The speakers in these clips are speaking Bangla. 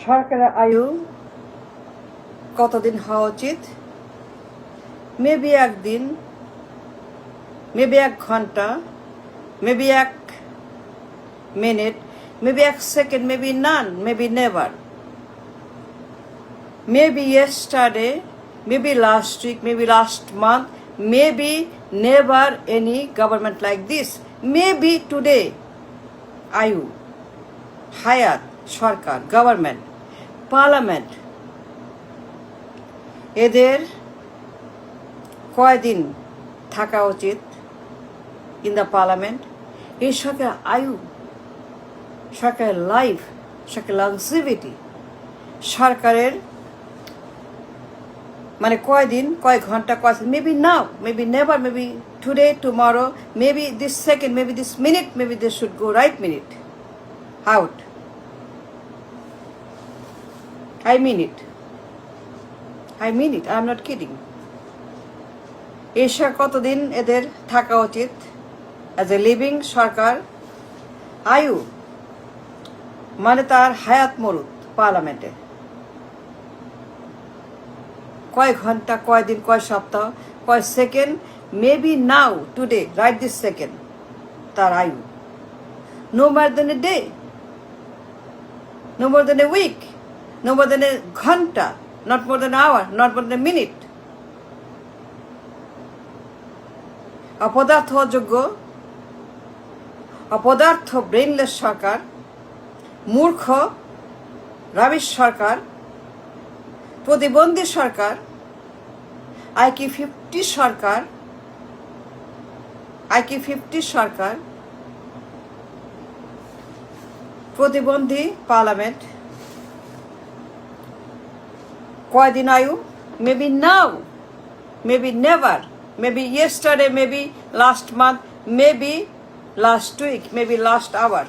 সরকারের আয়ু কতদিন হওয়া উচিত? মেবি একদিন, মেবি 1 ঘন্টা, maybe 1 minute, maybe 1 second, maybe none, maybe never, maybe yesterday, maybe last week, maybe last month, maybe never any government like this, maybe today. আয়ু, হায়াত, সরকার, গভর্নমেন্ট, পার্লামেন্ট, এদের কয়দিন থাকা উচিত ইন দ্য পার্লামেন্ট? এই সরকার আয়ু, সরকারের লাইফ, সরকারের লংজিভিটি, সরকারের মানে কয়দিন, কয় ঘন্টা, কয়, maybe now, maybe never, maybe today, tomorrow, maybe this second, maybe this minute, maybe this should go right minute out. I mean it. I mean it. I am not kidding. Asia কতদিন এদের থাকা উচিত অ্যাজ এ লিভিং সরকার? আয়ু মানে তার হায়াত মরুত পার্লামেন্টে। কয় ঘন্টা, কয় দিন, কয় সপ্তাহ, কয় second, maybe now, today, right this second, তার আয়ু। No more then a day, no more then A week, no more than a ঘন্টা, not more than an hour, not more than a minute. অপদার্থ অযোগ্য, অপদার্থ ব্রেনলেস সরকার, মূর্খ রাবিশ সরকার, প্রতিবন্ধী সরকার, IQ 50 সরকার, IQ 50 সরকার, প্রতিবন্ধী পার্লামেন্ট। কয়দিন আয়ু? Maybe now, maybe never, maybe yesterday, maybe last month, maybe last week, maybe last hour,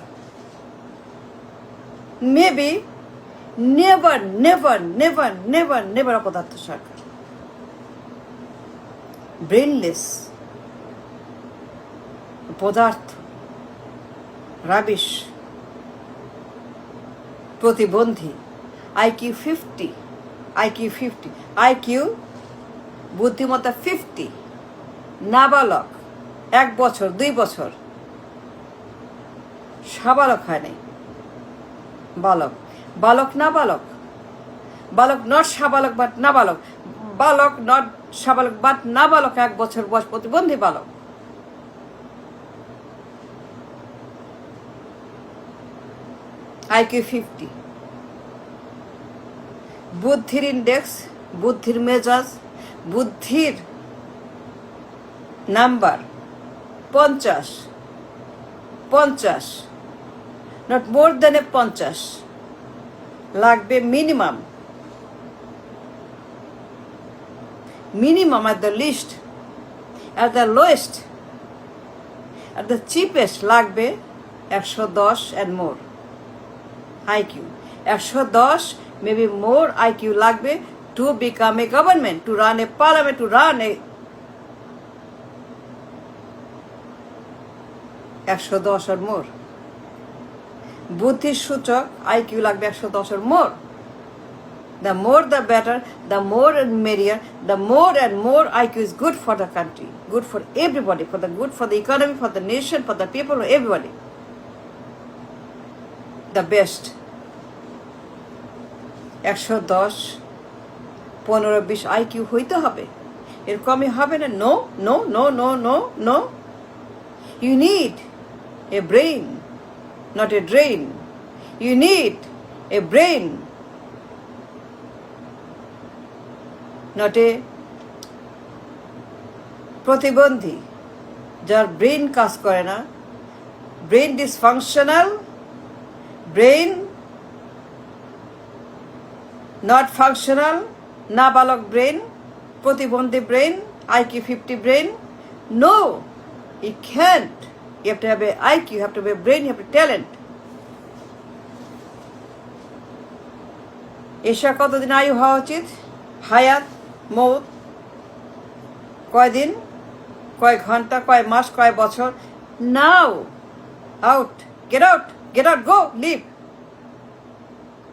maybe never, never, never, never, never. অপদার্থ সরকার, ব্রেনলেস, পদার্থ, রাবিশ, প্রতিবন্ধী, IQ 50, IQ 50, IQ বুদ্ধিমত্তা 50, নাবালক, 1 বছর, 2 বছর, সাবালক হয় নাই, বালক, বালক না বালক, বালক নট সাবালক বাট নাবালক, বালক নট সাবালক বাট নাবালক, 1 বছর বয়স, প্রতিবন্ধী বালক। IQ 50, বুদ্ধির ইন্ডেক্স, বুদ্ধির মেজাজ, বুদ্ধির number 50, 50, not more then a 50 লাগবে minimum, minimum at the least, at the lowest, at the cheapest লাগবে 110 and more IQ, 110, maybe more IQ লাগবে to become a government, to run a parliament, to run a 110 or more. বুদ্ধির সূচক IQ লাগবে 110 or more. The more the better, the more and merrier, the more and more IQ is good for the country, good for everybody, for the good for the economy, for the nation, for the people, for everybody. The best. 110, 15, 20 IQ হইতে হবে, এর কমই হবে না। No no no no no no, you need a brain, not a drain, you need a brain, not a প্রতিবন্ধী যার ব্রেইন কাজ করে না, brain dysfunctional, brain not functional, nabalok brain, প্রতিবন্ধী brain, IQ 50 brain. No, you can't. You have to have a IQ, you have to have a brain, you have a talent. Asia কতদিন আয়ু হওয়া উচিত? হায়াত, মৌত, কয়দিন, কয় ঘন্টা, কয় মাস, কয় বছর? Now, out, get out, get out, go, leave.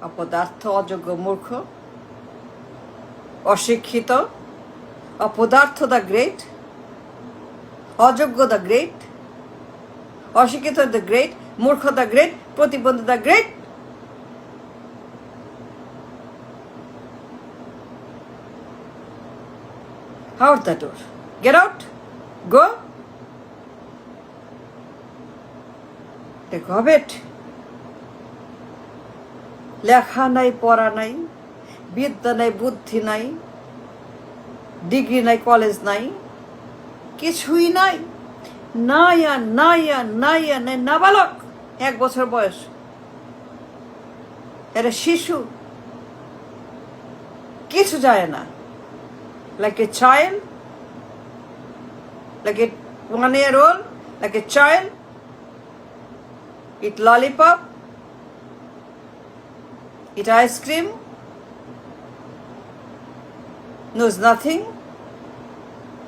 অপদার্থ, অযোগ্য, মূর্খ, অশিক্ষিত, অপদার্থ দ্য গ্রেট, অযোগ্য দ্য গ্রেট, অশিক্ষিত দ্য গ্রেট, মূর্খ দ্য গ্রেট, প্রতিবন্ধী the great. Out the door. Get out. Go. Take of it. লেখা নাই, পড়া নাই, বিদ্যা নাই, বুদ্ধি নাই, ডিগ্রি নাই, কলেজ নাই, কিছুই নাই। নাই, নাবালক, 1 বছর বয়স, এটা শিশু, কিছু যায় না। Like a child, like a 1-year-old, like a child, eat lollipop, eat ice cream, knows nothing,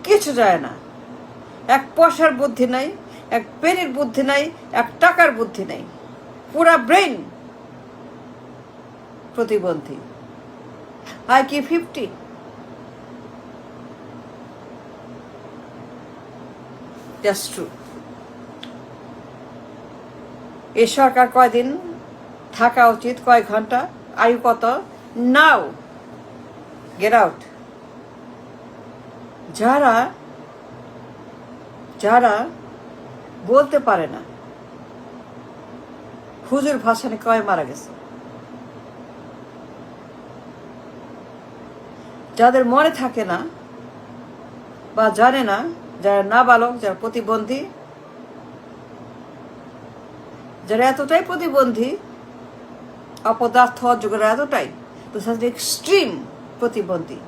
কিছু যায় না। 1 পয়সার বুদ্ধি নাই, 1 পেনির বুদ্ধি নাই, 1 টাকার বুদ্ধি নাই, পুরা ব্রেন প্রতিবন্ধী। IQ 50। That's true. এই সরকার কয়দিন থাকা উচিত, কয় ঘন্টা, আয়ু কত? নাও গেট আউট। যারা বলতে পারে না হুজুর ভাসানী কয় মারা গেছে, যাদের মনে থাকে না বা জানে না, যারা নাবালক, যারা প্রতিবন্ধী, যারা এতটাই প্রতিবন্ধী, অপদার্থ, অযোগ্য, এতটাই এক্সট্রিম প্রতিবন্ধী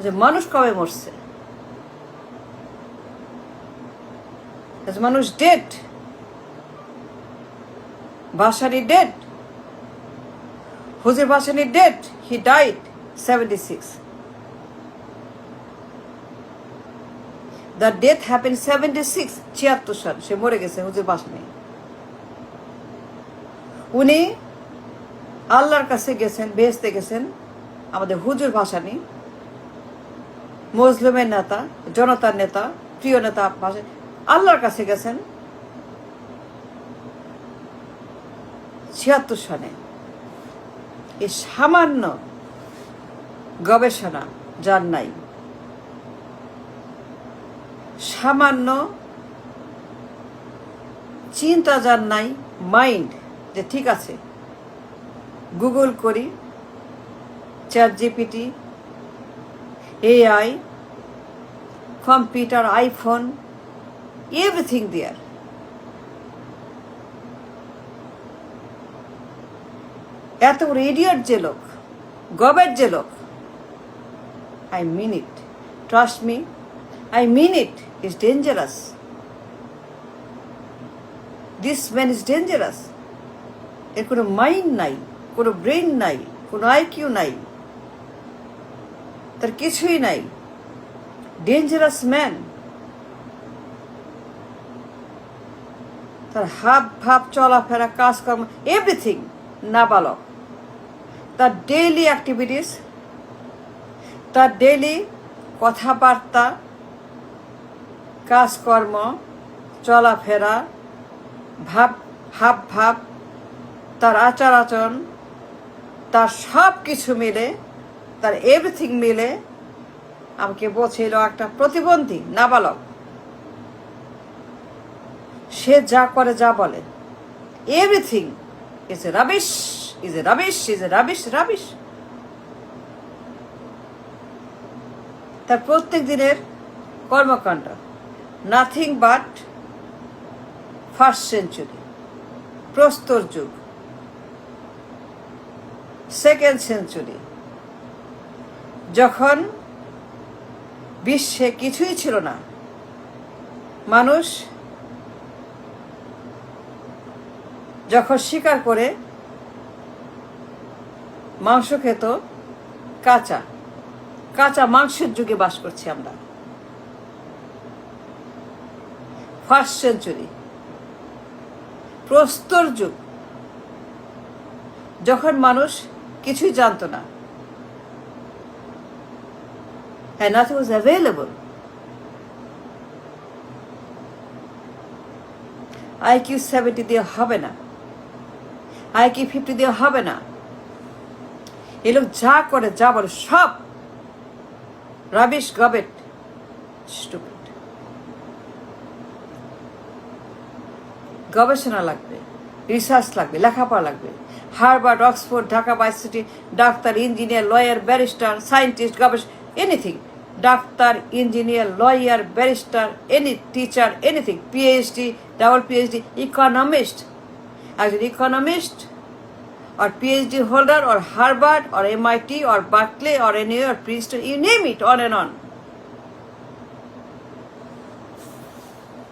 যে মানুষ কবে মরছে, মানুষ ডেড, ভাসানী ডেড, হুজুর Bhashani dead, he died 76. The death happened 76, 76 সাল সে মরে গেছে হুজুর ভাসানী। উনি আল্লাহর কাছে গেছেন, বেহেশতে গেছেন। আমাদের হুজুর ভাসানী মুসলিমের নেতা, জনতার নেতা, প্রিয় নেতা, আল্লাহর কাছে গেছেন 76 সালে। এই সামান্য গবেষণা যার নাই, সামান্য চিন্তা যার নাই, মাইন্ড, যে ঠিক আছে গুগল করি, ChatGPT, AI, computer, iPhone, everything there. এত বড় ইডিয়ট যে লোক, গবেট যে লোক, I mean it. Trust me, I mean it. It's dangerous. This man is dangerous. এর কোনো মাইন্ড নাই, কোনো ব্রেন নাই, কোনো IQ নাই, তার কিছুই নাই। Dangerous man. তার হাব ভাব, চলাফেরা, কাজকর্ম, এভরিথিং নাবালক। তার ডেইলি অ্যাক্টিভিটিস, তার ডেইলি কথাবার্তা, কাজকর্ম, চলাফেরা, হাব ভাব, তার আচার আচরণ, তার সব কিছু মিলে, তার এভরিথিং মিলে আমাকে বলছিল একটা প্রতিবন্ধী নাবালক। সে যা করে, যা বলে, everything is a rubbish, is a rubbish, is a rubbish, rubbish. তার প্রত্যেক দিনের কর্মকাণ্ড নাথিং বাট ফার্স্ট সেঞ্চুরি, প্রস্তর যুগ, সেকেন্ড সেঞ্চুরি, যখন বিশ্বে কিছুই ছিল না, মানুষ যখন শিকার করে মাংস খেত, কাঁচা কাঁচা মাংসের যুগে বাস করছি আমরা। ফার্স্ট সেঞ্চুরি, প্রস্তর যুগ, যখন মানুষ কিছুই জানতো না, and nothing was available, IQ 70 দিয়ে হবে না, IQ 50 দিয়ে হবে না। এই লোক যা করে যা বলে সব রাবিশ গবেট, স্টুপিড। গবেষণা লাগবে, রিসার্চ লাগবে, লেখাপড়া লাগবে। Harvard, Oxford, Dhaka varsity, doctor, engineer, lawyer, barrister, scientist, গবেষক, anything. Doctor, engineer, lawyer, barrister, any teacher, anything, PhD, double PhD, economist. একজন economist or PhD holder or Harvard or MIT or Berkeley or NYU or Princeton, you name it, on and on.